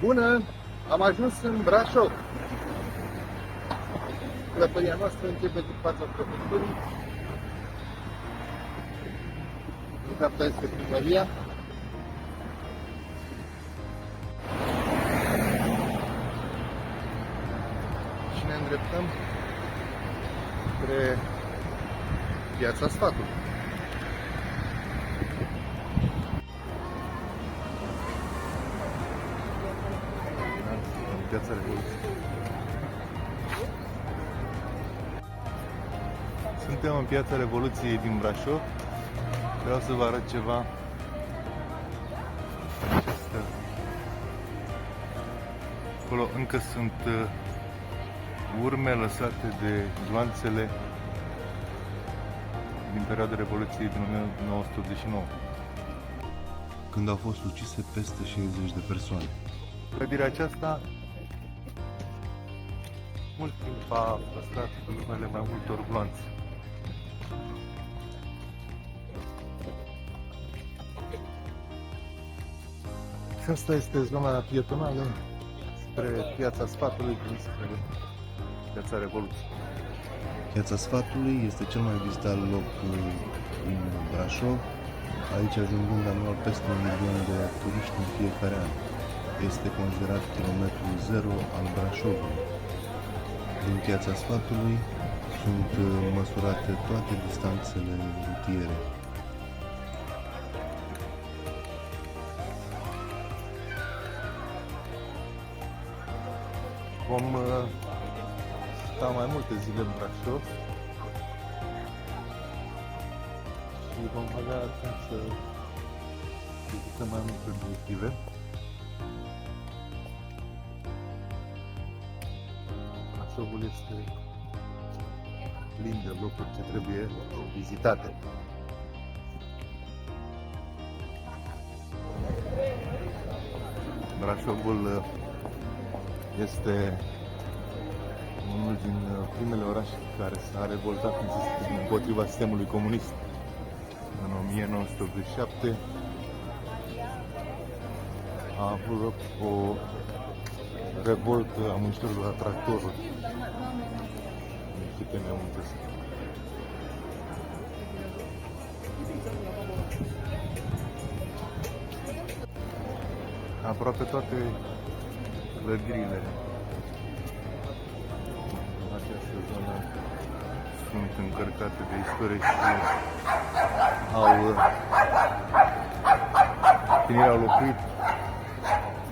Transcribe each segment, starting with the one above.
Bună! Am ajuns în Brașov. Călătoria noastră începe din fața prefecturii. În dreapta este primăria. Și ne îndreptăm spre Piața Sfatului. Piața Revoluției. Suntem în Piața Revoluției din Brașov. Vreau să vă arăt ceva. Acolo încă sunt urme lăsate de gloanțele din perioada Revoluției din 1989, când au fost ucise peste 60 de persoane. Clădirea aceasta mult timp a păstrat urmele mai multor gloanțe. Și asta este zona pietonală spre Piața Sfatului, spre Piața Revoluției. Piața Sfatului este cel mai vizitat loc în Brașov, aici ajungând anual peste 1 milion de turiști în fiecare an. Este considerat kilometrul zero al Brașovului. Din Piața Sfatului sunt măsurate toate distanțele rutiere. Vom sta mai multe zile în Brașov și vom avea timp să vizităm mai multe obiective. Brașovul este plin de locuri ce trebuie vizitate. Brașovul este unul din primele orașe care s-a revoltat împotriva sistemului comunist. În 1987 a avut loc o revoltă a muncitorilor la tractorul. Câte neamintesc. Aproape toate clădirile în această zonă sunt încărcate de istorie și au locuit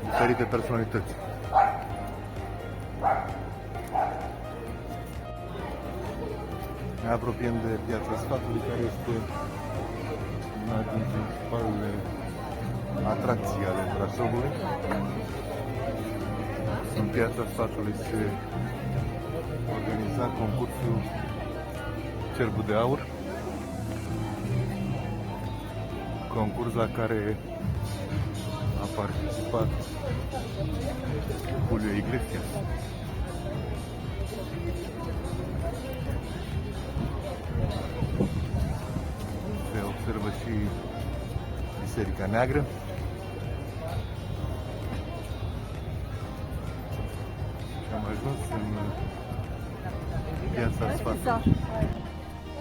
diferite personalități. Ne apropiem de Piața Sfatului, care este una din principalele atracții ale Brașovului. În Piața Sfatului se organiza concursul Cerbul de Aur, concurs la care a participat Julio Iglesias. Se observă și Biserica Neagră. Am ajuns în Piața Sfatului,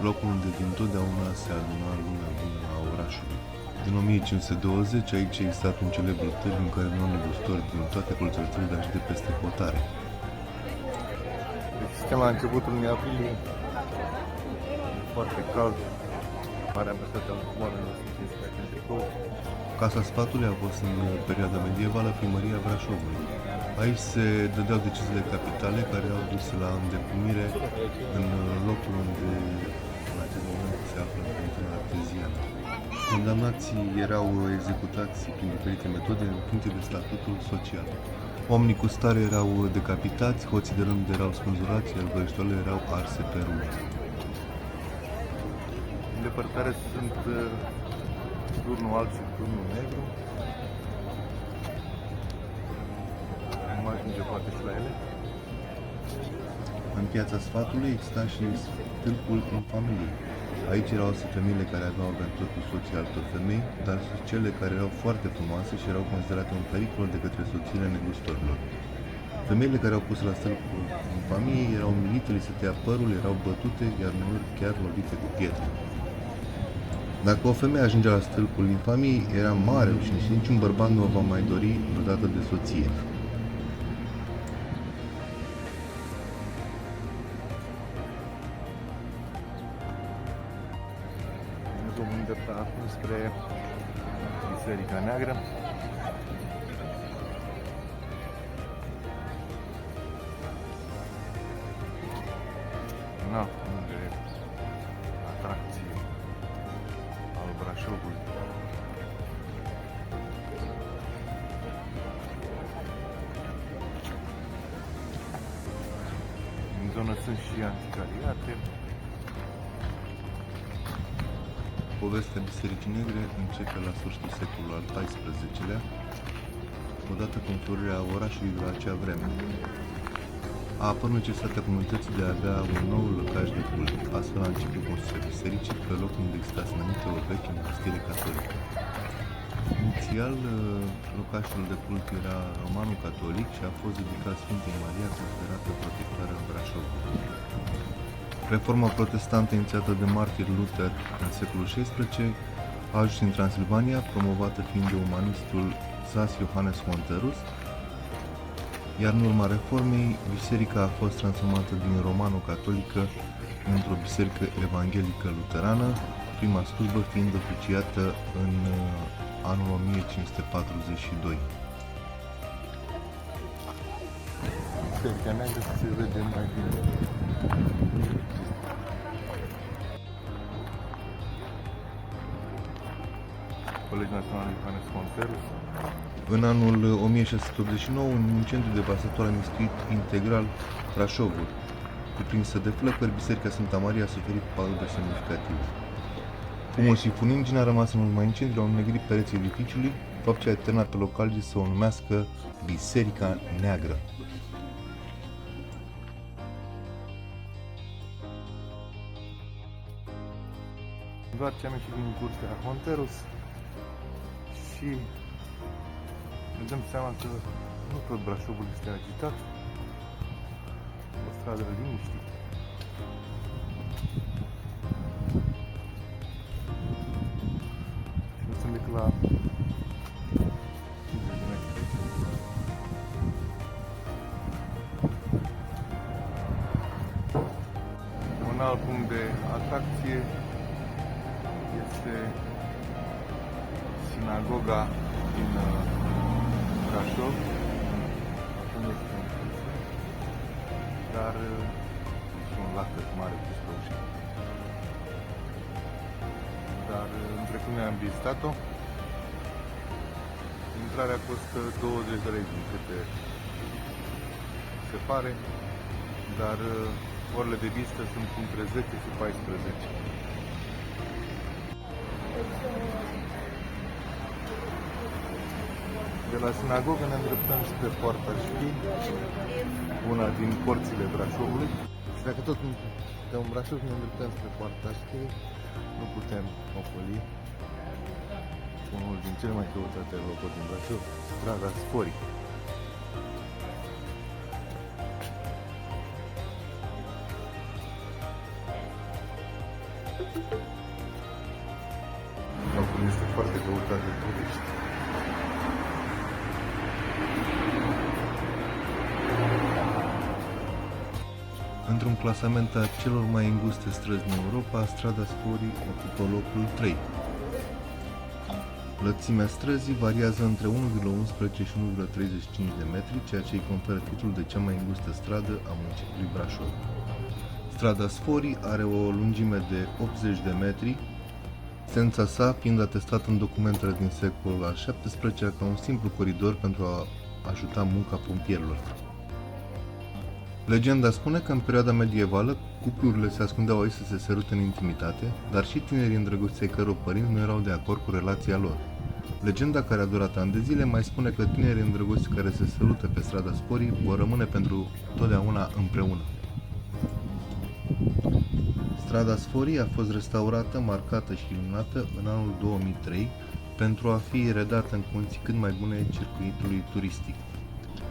Locul unde dintotdeauna se aduna lumea bună a orașului. Din 1520 aici a existat un celebru târg în care veneau negustori din toate colțurile țării, dar și de peste hotare. deci suntem la începutul lunii aprilie, foarte cald, marea majoritate a oamenilor sunt inspirați în tricou. Casa Sfatului a fost în perioada medievală primăria Brașovului. Aici se dădeau deciziile capitale care au dus la îndeplinire în locul unde în acest moment se află frontiera arteziană. Condamnații erau executați prin diferite metode în funcție de statutul social. Oamenii cu stare erau decapitați, hoții de rând erau spânzurați, iar vrăjitoarele erau arse pe rug. În depărtare sunt turnul alb și turnul negru. Vom ajunge poate și la ele. În Piața Sfatului exista și Stâlpul în familie. Aici erau și femeile care aveau aventuri cu soții altor femei, dar și cele care erau foarte frumoase și erau considerate un pericol de către soțiile negustorilor. Femeile care au pus la stâlpul infamiei erau umilite, li se tăia părul, erau bătute, iar uneori chiar lovite cu pietre. Dacă o femeie ajungea la stâlpul infamiei, era mare rușine și niciun bărbat nu o va mai dori vreodată de soție. Ne vom îndrepta acum spre Biserica Neagră. Un alt punct de atracție al Brașovului. În zonă sunt și anticariate. Povestea Bisericii Negre începe la sfârșitul secolului al XIV-lea, odată cu înflorirea orașului de la acea vreme. A apărut necesitatea comunității de a avea un nou locaș de cult. Astfel a început construirea bisericii pe loc unde exista înainte o veche mănăstire catolică. Inițial, locașul de cult era romanul catolic și a fost dedicat Sfintei Maria, considerată protectoarea Brașov. Reforma protestantă inițiată de martir Luther în secolul XVI a ajuns în Transilvania, promovată fiind de umanistul Sas Johannes Monterus, iar în urma reformei, biserica a fost transformată din romano-catolică într-o biserică evanghelică luterană, prima slujbă fiind oficiată în anul 1542. Biserica Neagră se vede mai bine. Colegiul Național Johannes Monterus. În anul 1689, un incendiu devastator a mistuit integral Brașovul. Cuprinsă de flăcări, Biserica Sfânta Maria a suferit pagube semnificative. Fumul și funingii a rămas în urma incendiului, au înnegrit pereții edificiului, fapt ce a eternat pe localii să o numească Biserica Neagră. Doar ce am ieșit din curtea Monterus și ne dăm seama că nu tot Brașovul este agitat, o stradă liniștită. Și nu sunt decât la 50 de metri. Un alt punct de atracție este sinagoga din Brașov. Nu este închis, dar și un lacăt mare cu străușit. Dar între când am vizitat-o, intrarea costă 20 de lei din câte se pare, dar orele de vizită sunt între 10 și 14. De la sinagogă ne îndreptăm spre Poarta Știi, una din porțile Brașovului. Și dacă tot de un Brașov ne îndreptăm spre Poarta Știi, nu putem ocoli unul din cele mai căutate locuri din Brașov, strada Sforii. Locul este foarte căutat de turiști. Într-un clasament a celor mai înguste străzi din Europa, strada Sforii ocupă locul 3. Lățimea străzii variază între 1,11 și 1,35 de metri, ceea ce îi conferă titlul de cea mai îngustă stradă a municipiului Brașov. Strada Sforii are o lungime de 80 de metri, sența sa fiind atestată în documentele din secolul al XVII ca un simplu coridor pentru a ajuta munca pompierilor. Legenda spune că în perioada medievală, cuplurile se ascundeau aici să se sărute în intimitate, dar și tinerii îndrăgostiți ai căror părinți nu erau de acord cu relația lor. Legenda, care a durat ani de zile, mai spune că tinerii îndrăgostiți care se sărută pe strada Sporii vor rămâne pentru totdeauna împreună. Strada Sforii a fost restaurată, marcată și iluminată în anul 2003 pentru a fi redată în condiții cât mai bune circuitului turistic.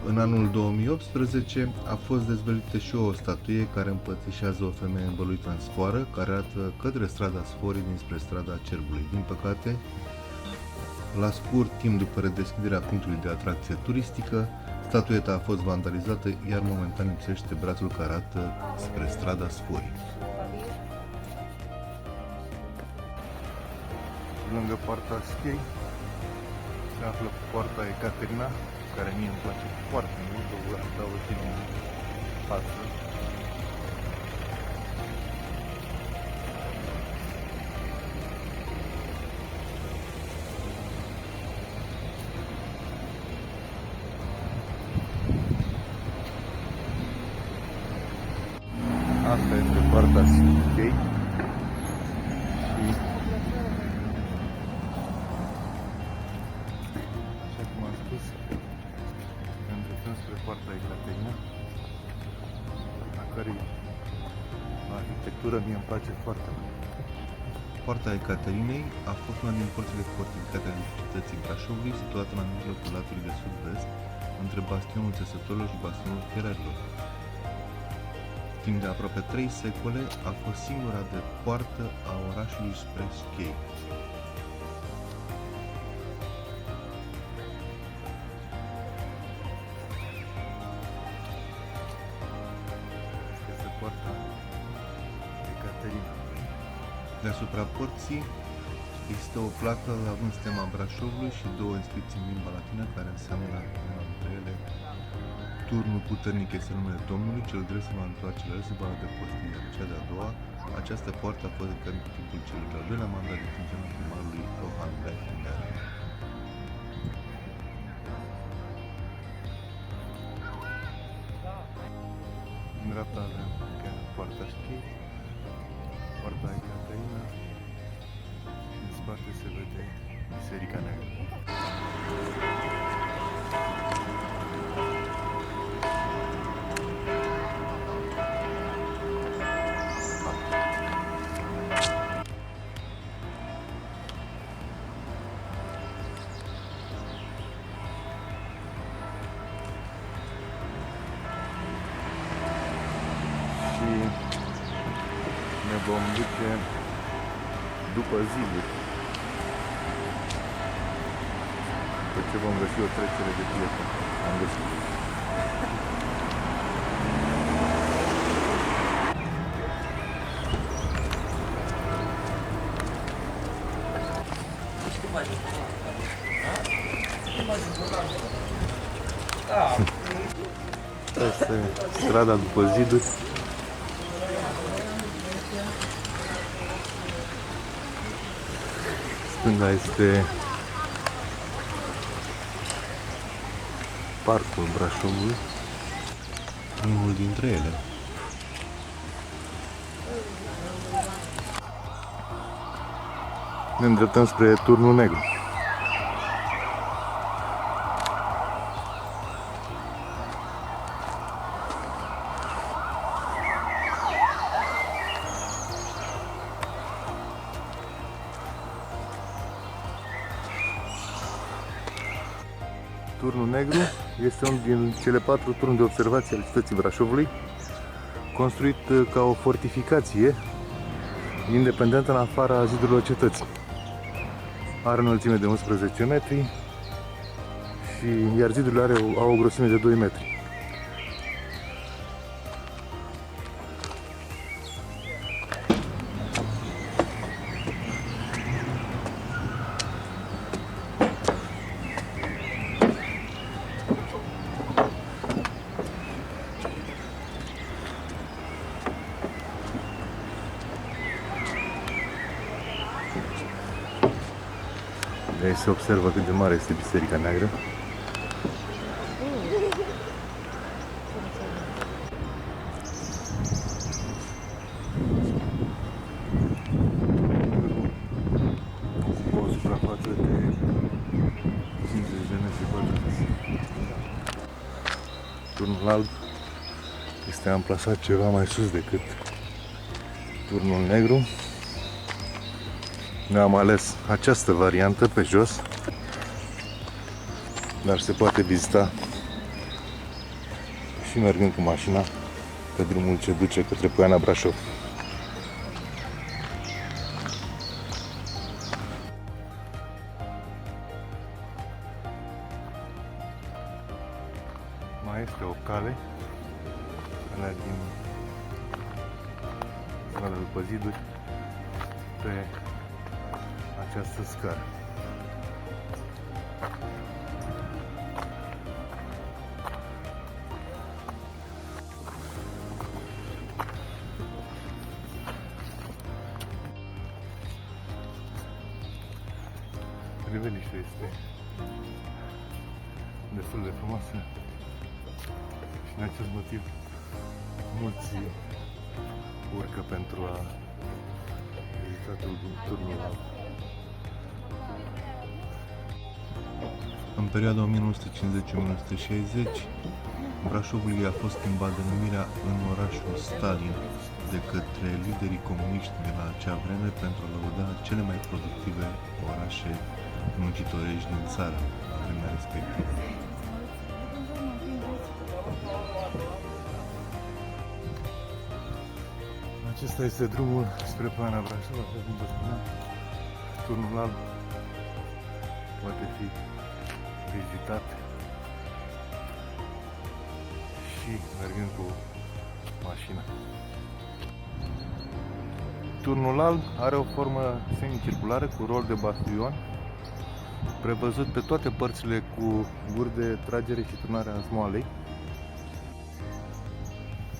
În anul 2018 a fost dezvăluită și o statuie care împățișează o femeie învăluită în sfoară, care arată către strada Sforii dinspre strada Cerbului. Din păcate, la scurt timp după redeschiderea punctului de atracție turistică, statueta a fost vandalizată, iar momentan lipsește brațul care arată spre strada Sforii. Lângă poarta Schiei se află poarta Ecaterina, care mie îmi place foarte mult, o vă dau și din față. Asta este poarta Schiei și așa cum am spus, ne îndreptăm spre poarta Ecaterina, a cărei arhitectură mie îmi place foarte mult. Poarta Ecaterinei a fost una din porțile fortificate ale cetății Brașovului, situată la mijlocul latului de sud-vest, între bastionul Țesătorilor și bastionul Cherărilor. Timp de aproape 3 secole a fost singura de poartă a orașului spre Schiei. Este poarta Ecaterina. Deasupra porții există o placă având stema Brașovului și două inscripții în limba latină care înseamnă una dintre ele: Turnul puternic este numele Domnului, cel drept se va întoarce la el, se va adăposti. Iar cea de-a doua, această poartă a fost în timpul celui de-al doilea mandat de funcționar primarului Johan Bertinger. În dreapta avem chiar poarta Schiei, poarta Ecaterina și în spate se vede Biserica Neagră. Și ne vom duce după ziluri, după ce vom găsi o trecere de prieteni. Am găsit. Asta este strada după ziduri. Stânga este Parcul Brașovului. Unul dintre ele. Ne îndreptăm spre Turnul Negru. Turnul Negru este unul din cele 4 turnuri de observație ale cetății Brașovului, construit ca o fortificație independentă în afara zidurilor cetății. Are o înălțime de 11 metri și iar zidurile au o grosime de 2 metri. De aici se observă cât de mare este Biserica Neagră. O suprafață de 50 de metri pătrați. Turnul Alb este amplasat ceva mai sus decât Turnul Negru. Ne-am ales această variantă pe jos, dar se poate vizita și mergând cu mașina pe drumul ce duce către Poiana Brașov. Mai este o cale, alea din strada după ziduri, pe această scară. Priveliștea este destul de frumoasă și din acest motiv mulți urcă pentru a vizita turnul Alb. În perioada 1950-1960, Brașovul i-a fost schimbat denumirea în orașul Stalin de către liderii comuniști de la acea vreme pentru a lăuda cele mai productive orașe muncitorești din țară la vremea respectivă. Acesta este drumul spre Poiana Brașov, așa cum vă spuneam. Turnul Alb poate fi vizitat și mergând cu mașina. Turnul Alb are o formă semicirculară cu rol de bastion, prevăzut pe toate părțile cu guri de tragere și turnare a zmoalei.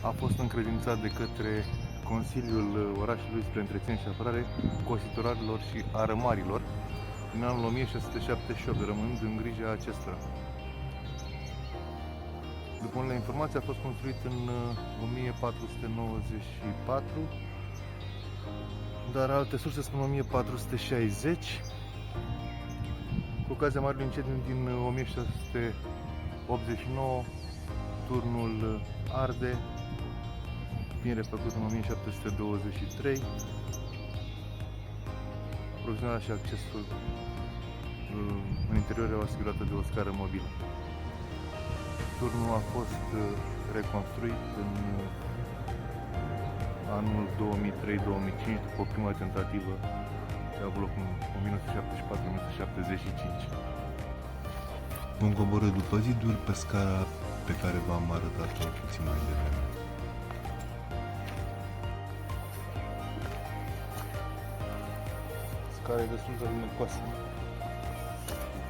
A fost încredințat de către Consiliul Orașului spre Întreținere și Apărare Cositorarilor și Arămarilor în anul 1678, rămânând în grija acestora. După unele informații, a fost construit în 1494, dar alte surse spun 1460. Cu ocazia Marilor Incendiu din 1689, turnul arde, fiind refăcut în 1723. Aprovizionarea și accesul în interior erau asigurate de o scară mobilă. Turnul a fost reconstruit în anul 2003-2005 după o primă tentativă ce a avut loc în 1974-1975. Vom coborî după ziduri pe scara pe care v-am arătat-o puțin mai devreme. Scara e destul de lunecoasă.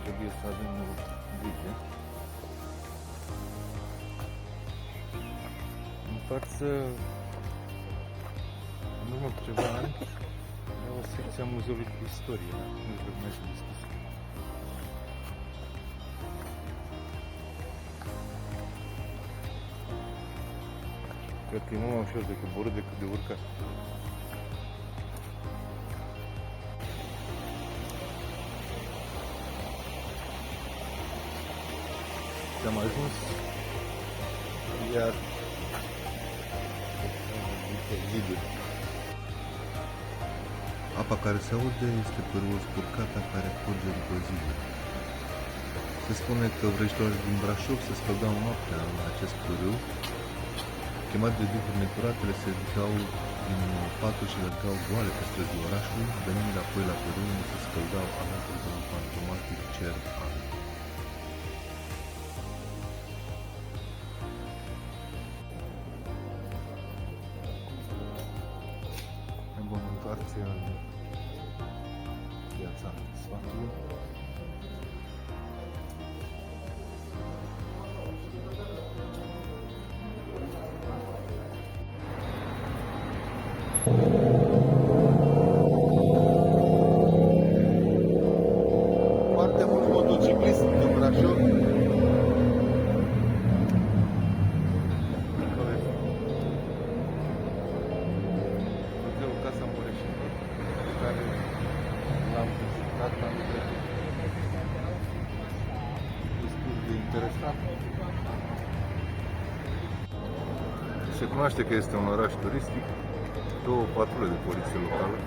Trebuie să avem grijă. În față, în urmă cu ceva ani, era o secție a Muzeului de Istorie. Nu știu cum este discuție. Cred că e mult mai ușor de coborât decât de urcat. Am ajuns iar după ziduri. Apa care se aude este pârâul spurcata care curge după ziduri. Se spune că vrăjitorii din Brașov se spăldeau noaptea în acest pârâu. Chemat de duhuri necuratele, se ridicau din paturi și alergau goale pe străzii orașului, venind apoi la pârâu unde se spăldau alături de un fantomatic cer alb. Vom întoarce în Piața Sfatului. Foarte mulți motocicliști în Brașov. Muzeul Casa Mureșilor, pe care l-am vizitat anul trecut. Destul de interesant. Se cunoaște că este un oraș turistic. Două patrule de poliție locală.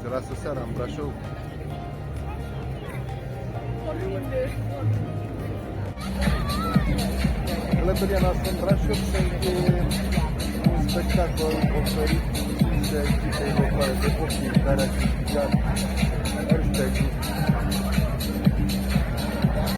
Se lasă seara în Brașov. Călătoria noastră în Brașov se încheie un spectacol oferit de echipei locale de copii care a câștigat hashtag